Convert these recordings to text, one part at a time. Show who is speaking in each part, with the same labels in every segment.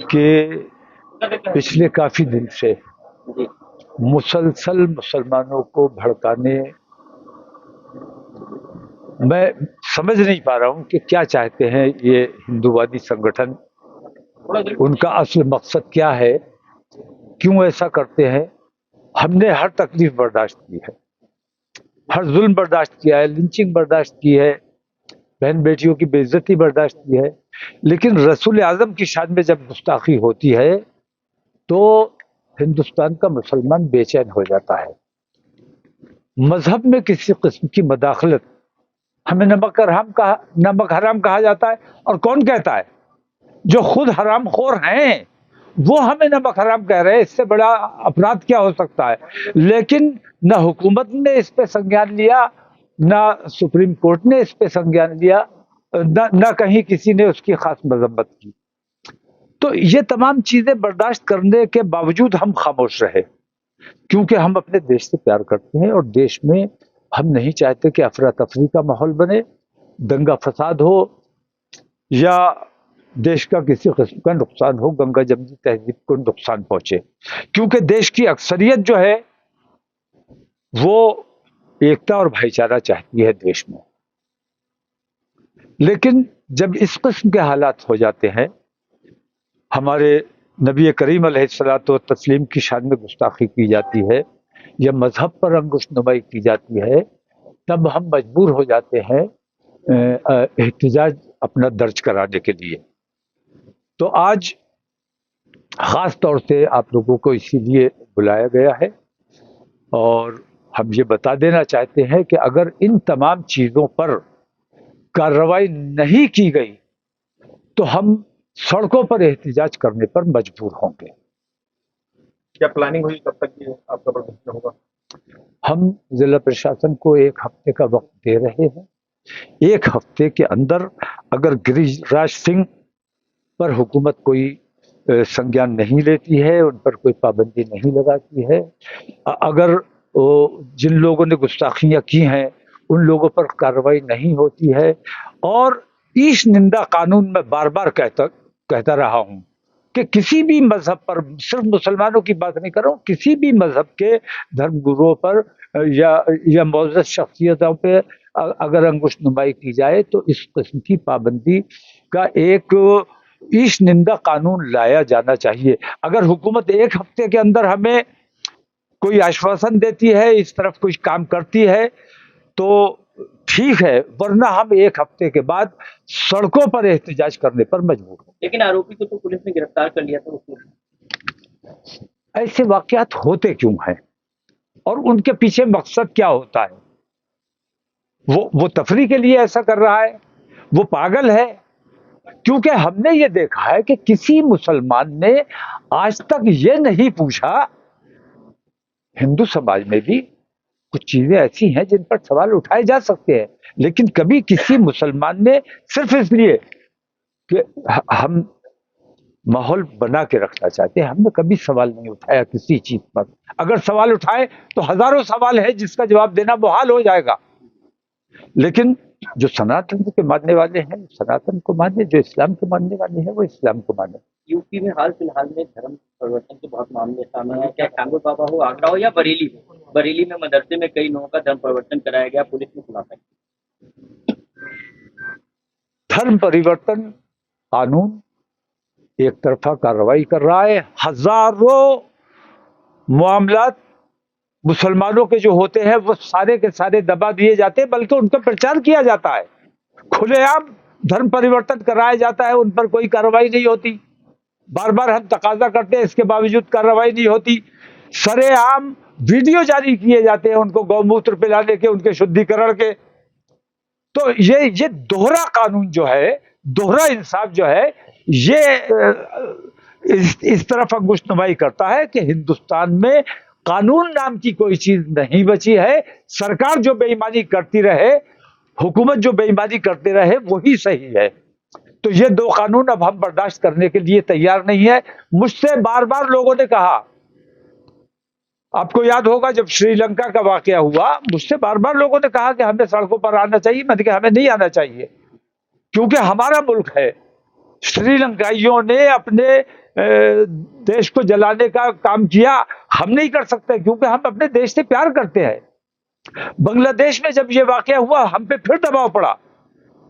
Speaker 1: کہ پچھلے کافی دن سے مسلسل مسلمانوں کو بھڑکانے، میں سمجھ نہیں پا رہا ہوں کہ کیا چاہتے ہیں یہ ہندووادی سنگٹھن، ان کا اصل مقصد کیا ہے، کیوں ایسا کرتے ہیں۔ ہم نے ہر تکلیف برداشت کی ہے، ہر ظلم برداشت کیا ہے، لنچنگ برداشت کی ہے، بہن بیٹیوں کی بے عزتی برداشت کی ہے، لیکن رسول اعظم کی شان میں جب گستاخی ہوتی ہے تو ہندوستان کا مسلمان بے چین ہو جاتا ہے۔ مذہب میں کسی قسم کی مداخلت، ہمیں نمک حرام کہا جاتا ہے، اور کون کہتا ہے؟ جو خود حرام خور ہیں وہ ہمیں نمک حرام کہہ رہے ہیں، اس سے بڑا اپرادھ کیا ہو سکتا ہے؟ لیکن نہ حکومت نے اس پہ سنجان لیا، نہ سپریم کورٹ نے اس پہ سنجان لیا، نہ کہیں کسی نے اس کی خاص مذمت کی۔ تو یہ تمام چیزیں برداشت کرنے کے باوجود ہم خاموش رہے، کیونکہ ہم اپنے دیش سے پیار کرتے ہیں، اور دیش میں ہم نہیں چاہتے کہ افراتفری کا ماحول بنے، دنگا فساد ہو، یا دیش کا کسی قسم کا نقصان ہو، گنگا جمنی تہذیب کو نقصان پہنچے، کیونکہ دیش کی اکثریت جو ہے وہ ایکتا اور بھائی چارہ چاہتی ہے دیش میں۔ لیکن جب اس قسم کے حالات ہو جاتے ہیں، ہمارے نبی کریم علیہ الصلوۃ والتسلیم کی شان میں گستاخی کی جاتی ہے، یا مذہب پر انگشت نمائی کی جاتی ہے، تب ہم مجبور ہو جاتے ہیں احتجاج اپنا درج کرانے کے لیے۔ تو آج خاص طور سے آپ لوگوں کو اسی لیے بلایا گیا ہے، اور ہم یہ بتا دینا چاہتے ہیں کہ اگر ان تمام چیزوں پر کارروائی نہیں کی گئی تو ہم سڑکوں پر احتجاج کرنے پر مجبور ہوں گے۔
Speaker 2: کیا پلاننگ ہوئی کب تک یہ آپ کا پردرشن ہوگا؟
Speaker 1: ہم ضلع پرشاسن کو 1 ہفتے کا وقت دے رہے ہیں۔ 1 ہفتے کے اندر اگر گریش راج سنگھ پر حکومت کوئی سنجان نہیں لیتی ہے، ان پر کوئی پابندی نہیں لگاتی ہے، اگر جن لوگوں نے گستاخیاں کی ہیں ان لوگوں پر کارروائی نہیں ہوتی ہے، اور ایش نندا قانون میں بار بار کہتا رہا ہوں کہ کسی بھی مذہب پر، صرف مسلمانوں کی بات نہیں کر رہا ہوں، کسی بھی مذہب کے دھرم گروؤں پر یا معزز شخصیتوں پہ اگر انگشت نمائی کی جائے تو اس قسم کی پابندی کا ایک ایش نندا قانون لایا جانا چاہیے۔ اگر حکومت 1 ہفتے کے اندر ہمیں کوئی آشواسن دیتی ہے، اس طرف کچھ کام کرتی ہے تو ٹھیک ہے، ورنہ ہم 1 ہفتے کے بعد سڑکوں پر احتجاج کرنے پر مجبور ہوں۔
Speaker 3: لیکن آروپی کو تو پولیس نے گرفتار کر لیا تھا۔
Speaker 1: ایسے واقعات ہوتے کیوں ہیں، اور ان کے پیچھے مقصد کیا ہوتا ہے؟ وہ تفریح کے لیے ایسا کر رہا ہے؟ وہ پاگل ہے؟ کیونکہ ہم نے یہ دیکھا ہے کہ کسی مسلمان نے آج تک یہ نہیں پوچھا، ہندو سماج میں بھی کچھ چیزیں ایسی ہیں جن پر سوال اٹھائے جا سکتے ہیں، لیکن کبھی کسی مسلمان نے صرف اس لیے کہ ہم ماحول بنا کے رکھنا چاہتے ہیں، ہم نے کبھی سوال نہیں اٹھایا کسی چیز پر۔ اگر سوال اٹھائے تو ہزاروں سوال ہے جس کا جواب دینا محال ہو جائے گا، لیکن جو سناتن کے ماننے والے ہیں سناتن کو مانے، جو اسلام کے ماننے والے ہیں وہ اسلام کو مانے۔
Speaker 3: یو پی میں حال فی الحال میں دھرم پرورتن کے بہت معاملے سامنے آئے، چاہے ٹانگور بابا ہو، آگرہ ہو یا بریلی ہو۔ بریلی میں مدرسے میں کئی لوگوں کا دھرم پرورتن کرایا گیا، پولیس نے خلافہ کیا۔
Speaker 1: دھرم پریورتن قانون ایک طرفہ کارروائی کر رہا ہے، ہزاروں معاملات مسلمانوں کے جو ہوتے ہیں وہ سارے کے سارے دبا دیے جاتے ہیں، بلکہ ان کا پرچار کیا جاتا ہے، کھلے عام دھرم پریورتن کرایا جاتا ہے، ان پر کوئی کارروائی نہیں ہوتی۔ بار بار ہم تقاضا کرتے ہیں، اس کے باوجود کارروائی نہیں ہوتی۔ سرے عام ویڈیو جاری کیے جاتے ہیں ان کو گو موتر پلانے کے، ان کے شدھیکرن کے۔ تو یہ دوہرا قانون جو ہے، دوہرا انصاف جو ہے، یہ اس طرف انگشت نمائی کرتا ہے کہ ہندوستان میں قانون نام کی کوئی چیز نہیں بچی ہے۔ سرکار جو بے ایمانی کرتی رہے، حکومت جو بے ایمانی کرتے رہے، وہی صحیح ہے۔ تو یہ 2 قانون اب ہم برداشت کرنے کے لیے تیار نہیں ہے۔ مجھ سے بار بار لوگوں نے کہا، آپ کو یاد ہوگا جب شری لنکا کا واقعہ ہوا، مجھ سے بار بار لوگوں نے کہا کہ ہمیں سڑکوں پر آنا چاہیے۔ میں نے کہا ہمیں نہیں آنا چاہیے، کیونکہ ہمارا ملک ہے، श्रीलंकाइयों ने अपने देश को जलाने का काम किया, हम नहीं कर सकते क्योंकि हम अपने देश से प्यार करते हैं। बांग्लादेश में जब ये वाकया हुआ हम पे फिर दबाव पड़ा,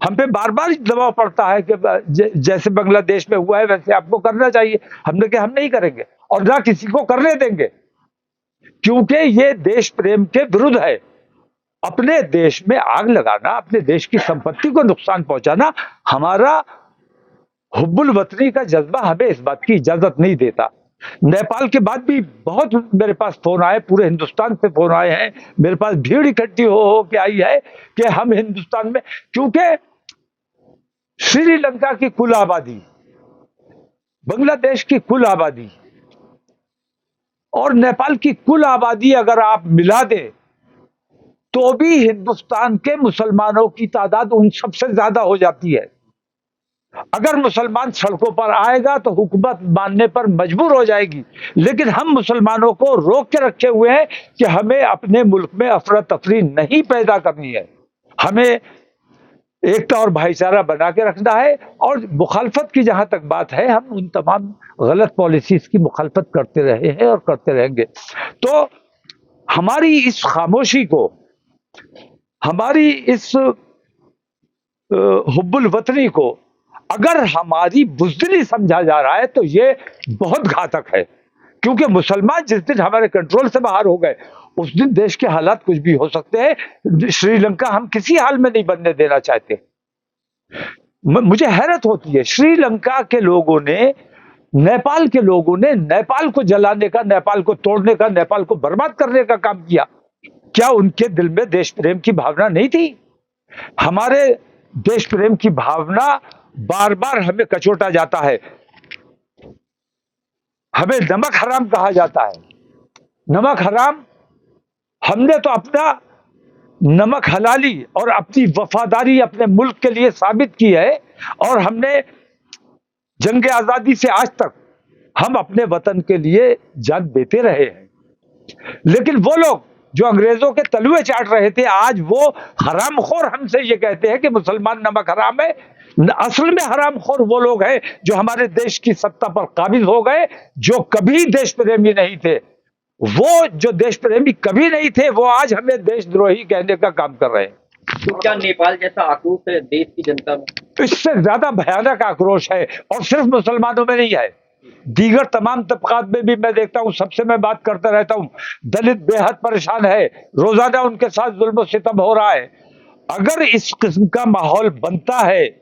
Speaker 1: हम पे बार बार दबाव पड़ता है कि जैसे बांग्लादेश में हुआ है वैसे आपको करना चाहिए। हमने कहा हम नहीं करेंगे और ना किसी को करने देंगे, क्योंकि ये देश प्रेम के विरुद्ध है। अपने देश में आग लगाना, अपने देश की संपत्ति को नुकसान पहुंचाना, हमारा हुब्बुल वतनी का जज्बा हमें इस बात की इजाजत नहीं देता। नेपाल के बाद भी बहुत मेरे पास फोन आए, पूरे हिंदुस्तान से फोन आए हैं, मेरे पास भीड़ इकट्ठी हो के आई है कि हम हिंदुस्तान में, क्योंकि श्रीलंका की कुल आबादी, बांग्लादेश की कुल आबादी और नेपाल की कुल आबादी अगर आप मिला दें तो भी हिंदुस्तान के मुसलमानों की तादाद उन सबसे ज्यादा हो जाती है। अगर मुसलमान सड़कों पर आएगा तो हुकूमत मानने पर मजबूर हो जाएगी, लेकिन हम मुसलमानों को रोक के रखे हुए हैं कि हमें अपने मुल्क में अफरा तफरी नहीं पैदा करनी है, हमें एकता और भाईचारा बना के रखना है। और मुखालफत की जहां तक बात है, हम उन तमाम गलत पॉलिसीज की मुखालफत करते रहे हैं और करते रहेंगे। तो हमारी इस खामोशी को, हमारी इस हुब्बुल वतनी को अगर हमारी बुज़दिली समझा जा रहा है तो ये बहुत घातक है, क्योंकि मुसलमान जिस दिन हमारे कंट्रोल से बाहर हो गए उस दिन देश के हालात कुछ भी हो सकते हैं। श्रीलंका हम किसी हाल में नहीं बनने देना चाहते। मुझे हैरत होती है, श्रीलंका के लोगों ने, नेपाल के लोगों ने नेपाल को जलाने का, नेपाल को तोड़ने का, नेपाल को बर्बाद करने का काम किया। क्या उनके दिल में देश प्रेम की भावना नहीं थी? हमारे देश प्रेम की भावना बार बार हमें कचोटा जाता है, हमें नमक हराम कहा जाता है। नमक हराम, हमने तो अपना नमक हलाली और अपनी वफादारी अपने मुल्क के लिए साबित की है, और हमने जंग आजादी से आज तक हम अपने वतन के लिए जान देते रहे हैं। लेकिन वो लोग जो अंग्रेजों के तलुए चाट रहे थे, आज वो हरामखोर हमसे ये कहते हैं कि मुसलमान नमक हराम है। असल में हरामखोर वो लोग हैं जो हमारे देश की सत्ता पर काबिज हो गए, जो कभी देश प्रेमी नहीं थे। वो जो देश प्रेमी कभी नहीं थे, वो आज हमें देशद्रोही कहने का काम कर रहे हैं।
Speaker 3: तो क्या नेपाल जैसा आक्रोश है देश की जनता में?
Speaker 1: इससे ज्यादा भयानक आक्रोश है, और सिर्फ मुसलमानों में नहीं है, दीगर तमाम तबकात में भी मैं देखता हूं, सबसे मैं बात करता रहता हूं। दलित बेहद परेशान है, रोजाना उनके साथ जुल्म सितम हो रहा है। अगर इस किस्म का माहौल बनता है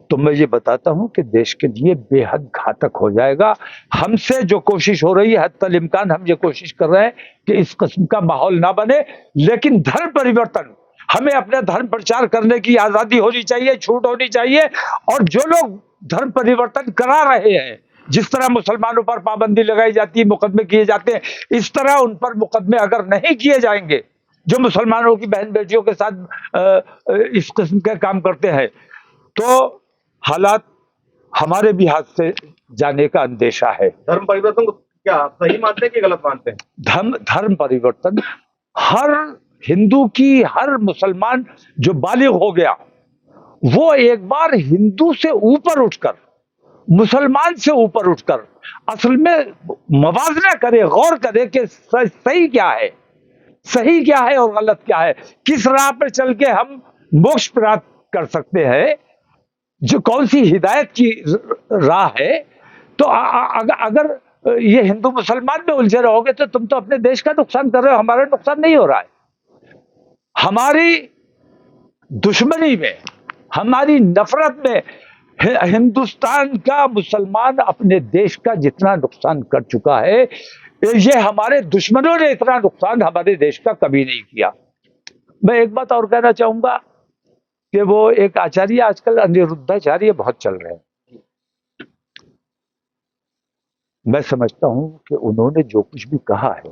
Speaker 1: तो मैं ये बताता हूं कि देश के लिए बेहद घातक हो जाएगा। हमसे जो कोशिश हो रही है, हत्तल इम्कान हम ये कोशिश कर रहे हैं कि इस किस्म का माहौल ना बने, लेकिन धर्म परिवर्तन, हमें अपना धर्म प्रचार करने की आजादी होनी चाहिए, छूट होनी चाहिए। और जो लोग धर्म परिवर्तन करा रहे हैं, जिस तरह मुसलमानों पर पाबंदी लगाई जाती है, मुकदमे किए जाते हैं, इस तरह उन पर मुकदमे अगर नहीं किए जाएंगे जो मुसलमानों की बहन बेटियों के साथ इस किस्म के काम करते हैं, तो हालात हमारे भी हाथ से जाने का अंदेशा है।
Speaker 2: धर्म परिवर्तन को क्या आप सही मानते हैं कि गलत मानते हैं?
Speaker 1: धर्म परिवर्तन, हर हिंदू की, हर मुसलमान जो बालिग हो गया, वो एक बार हिंदू से ऊपर उठकर, मुसलमान से ऊपर उठकर असल में मवाजना करे, गौर करे कि सही क्या है, सही क्या है और गलत क्या है, किस राह पर चल के हम मोक्ष प्राप्त कर सकते हैं, जो कौन सी हिदायत की राह है। तो अगर ये हिंदू मुसलमान में उलझे रहोगे तो तुम तो अपने देश का नुकसान कर रहे हो, हमारा नुकसान नहीं हो रहा है। हमारी दुश्मनी में, हमारी नफरत में हिंदुस्तान का मुसलमान अपने देश का जितना नुकसान कर चुका है, ये हमारे दुश्मनों ने इतना नुकसान हमारे देश का कभी नहीं किया। मैं एक बात और कहना चाहूंगा कि वो एक आचार्य आजकल अनिरुद्धाचार्य बहुत चल रहे हैं। मैं समझता हूं कि उन्होंने जो कुछ भी कहा है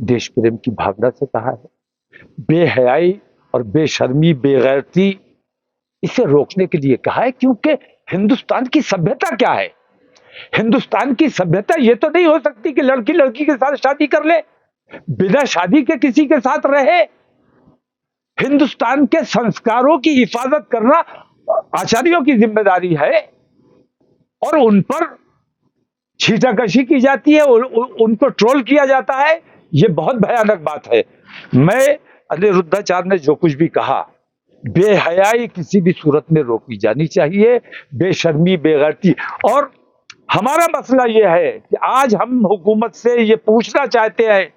Speaker 1: देश प्रेम की भावना से कहा है, बेहयाई और बेशर्मी, बेगैरती, इसे रोकने के लिए कहा है। क्योंकि हिंदुस्तान की सभ्यता क्या है? हिंदुस्तान की सभ्यता ये तो नहीं हो सकती कि लड़की लड़की के साथ शादी कर ले, बिना शादी के किसी के साथ रहे। हिंदुस्तान के संस्कारों की हिफाजत करना आचार्यों की जिम्मेदारी है और उन पर छीटाकशी की जाती है, उनको ट्रोल किया जाता है। ये बहुत भयानक बात है। मैं अनिरुद्धाचार्य ने जो कुछ भी कहा, बेहयाई किसी भी सूरत में रोकी जानी चाहिए, बेशर्मी, बेगैरती। और हमारा मसला ये है कि आज हम हुकूमत से ये पूछना चाहते हैं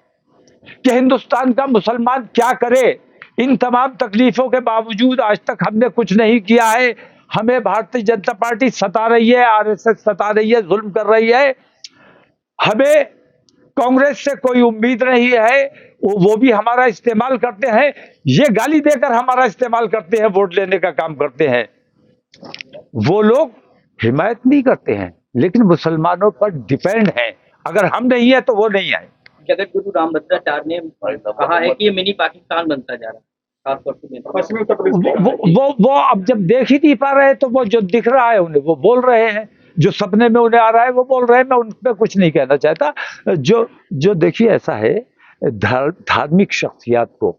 Speaker 1: कि हिंदुस्तान का मुसलमान क्या करे। इन तमाम तकलीफों के बावजूद आज तक हमने कुछ नहीं किया है। हमें भारतीय जनता पार्टी सता रही है, आरएसएस सता रही है, जुल्म कर रही है। हमें कांग्रेस से कोई उम्मीद नहीं है, वो भी हमारा इस्तेमाल करते हैं। ये गाली देकर हमारा इस्तेमाल करते हैं, वोट लेने का काम करते हैं। वो लोग हिमायत नहीं करते हैं, लेकिन मुसलमानों पर डिपेंड है। अगर हम नहीं है तो वो नहीं है।
Speaker 3: जगत गुरु रामभद्राचार्य ने कहा है कि ये मिनी पाकिस्तान बनता जा रहा है, खासतौर से
Speaker 2: पश्चिमी उत्तर प्रदेश
Speaker 1: वो अब जब देख ही नहीं पा रहे तो वो जो दिख रहा है उन्हें वो बोल रहे हैं, जो सपने में उन्हें आ रहा है वो बोल रहे हैं। मैं उन पे कुछ नहीं कहना चाहता। जो देखिए, ऐसा है, धार्मिक शख्सियत को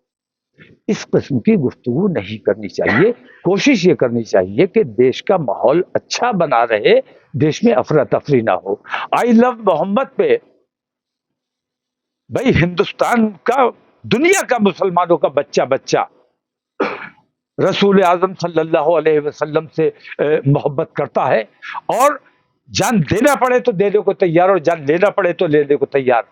Speaker 1: इस किस्म की गुफ्तगू नहीं करनी चाहिए। कोशिश ये करनी चाहिए कि देश का माहौल अच्छा बना रहे, देश में अफरा तफरी ना हो। आई लव मोहम्मद पे भाई हिंदुस्तान का, दुनिया का मुसलमानों का बच्चा बच्चा रसूल आजम सल्लल्लाहु अलैहि वसल्लम से मोहब्बत करता है, और जान देना पड़े तो देने को तैयार, और जान लेना पड़े तो लेने को तैयार।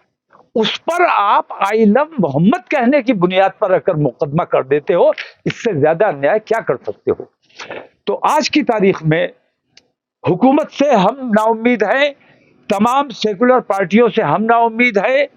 Speaker 1: उस पर आप आई लव मोहम्मद कहने की बुनियाद पर अगर मुकदमा कर देते हो, इससे ज्यादा अन्याय क्या कर सकते हो। तो आज की तारीख में हुकूमत से हम नाउम्मीद हैं, तमाम सेकुलर पार्टियों से हम नाउम्मीद है,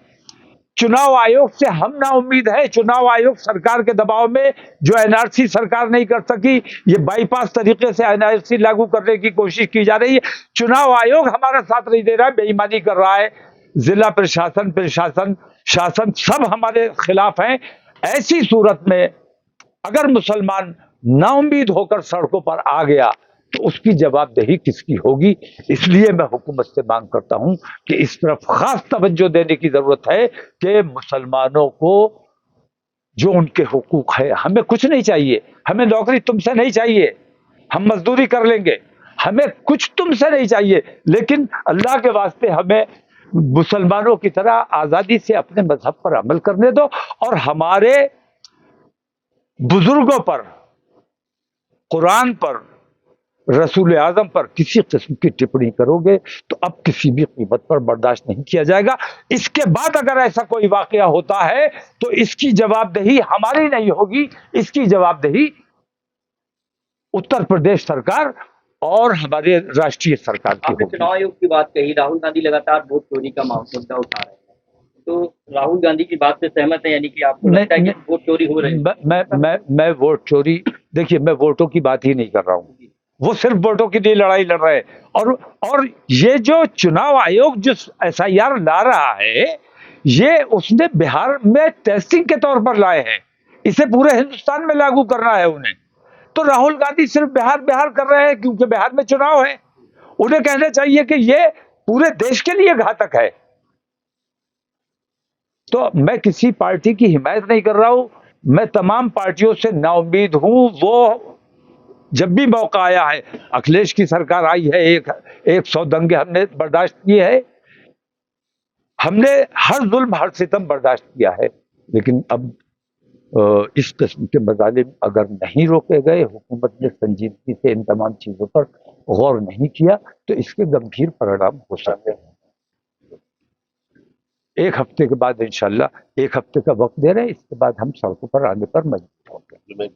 Speaker 1: चुनाव आयोग से हम नाउम्मीद है। चुनाव आयोग सरकार के दबाव में जो एनआरसी सरकार नहीं कर सकी, ये बाईपास तरीके से एनआरसी लागू करने की कोशिश की जा रही है। चुनाव आयोग हमारा साथ नहीं दे रहा है, बेईमानी कर रहा है। जिला प्रशासन शासन सब हमारे खिलाफ हैं। ऐसी सूरत में अगर मुसलमान नाउम्मीद होकर सड़कों पर आ गया तो उसकी जवाबदेही किसकी होगी। इसलिए मैं हुकूमत से मांग करता हूं कि इस तरफ खास तवज्जो देने की जरूरत है कि मुसलमानों को जो उनके हुकूक है, हमें कुछ नहीं चाहिए, हमें नौकरी तुमसे नहीं चाहिए, हम मजदूरी कर लेंगे, हमें कुछ तुमसे नहीं चाहिए, लेकिन अल्लाह के वास्ते हमें मुसलमानों की तरह आजादी से अपने मजहब पर अमल करने दो। और हमारे बुजुर्गों पर, कुरान पर, रसूल आजम पर किसी किस्म की टिप्पणी करोगे तो अब किसी भी कीमत पर बर्दाश्त नहीं किया जाएगा। इसके बाद अगर ऐसा कोई वाकया होता है तो इसकी जवाबदेही हमारी नहीं होगी, इसकी जवाबदेही उत्तर प्रदेश सरकार और हमारे राष्ट्रीय सरकार की होगी।
Speaker 3: चुनाव आयोग की बात कही, राहुल गांधी लगातार वोट चोरी का मुद्दा उठा रहे हैं, तो राहुल गांधी की बात से सहमत है, यानी कि आपको लगता है कि वोट चोरी हो रही है?
Speaker 1: मैं वोट चोरी, देखिए मैं वोटों की बात ही नहीं कर रहा हूँ, वो सिर्फ वोटों के लिए लड़ाई लड़ रहे हैं। और ये जो चुनाव आयोग जो एसआईआर ला रहा है, ये उसने बिहार में टेस्टिंग के तौर पर लाए हैं, इसे पूरे हिंदुस्तान में लागू करना है उन्हें। तो राहुल गांधी सिर्फ बिहार कर रहे हैं क्योंकि बिहार में चुनाव है। उन्हें कहना चाहिए कि ये पूरे देश के लिए घातक है। तो मैं किसी पार्टी की हिमायत नहीं कर रहा हूं, मैं तमाम पार्टियों से नाउम्मीद हूं। वो जब भी मौका आया है, अखिलेश की सरकार आई है, 100 दंगे हमने बर्दाश्त किए हैं, हमने हर जुल्म हर सितम बर्दाश्त किया है, लेकिन अब इस किस्म के मजालिम अगर नहीं रोके गए, हुकूमत ने संजीदगी से इन तमाम चीजों पर गौर नहीं किया, तो इसके गंभीर परिणाम हो सकते हैं। एक हफ्ते के बाद इंशाल्लाह, 1 हफ्ते का वक्त दे रहे हैं, इसके बाद हम सड़कों पर आने पर मजबूर होंगे।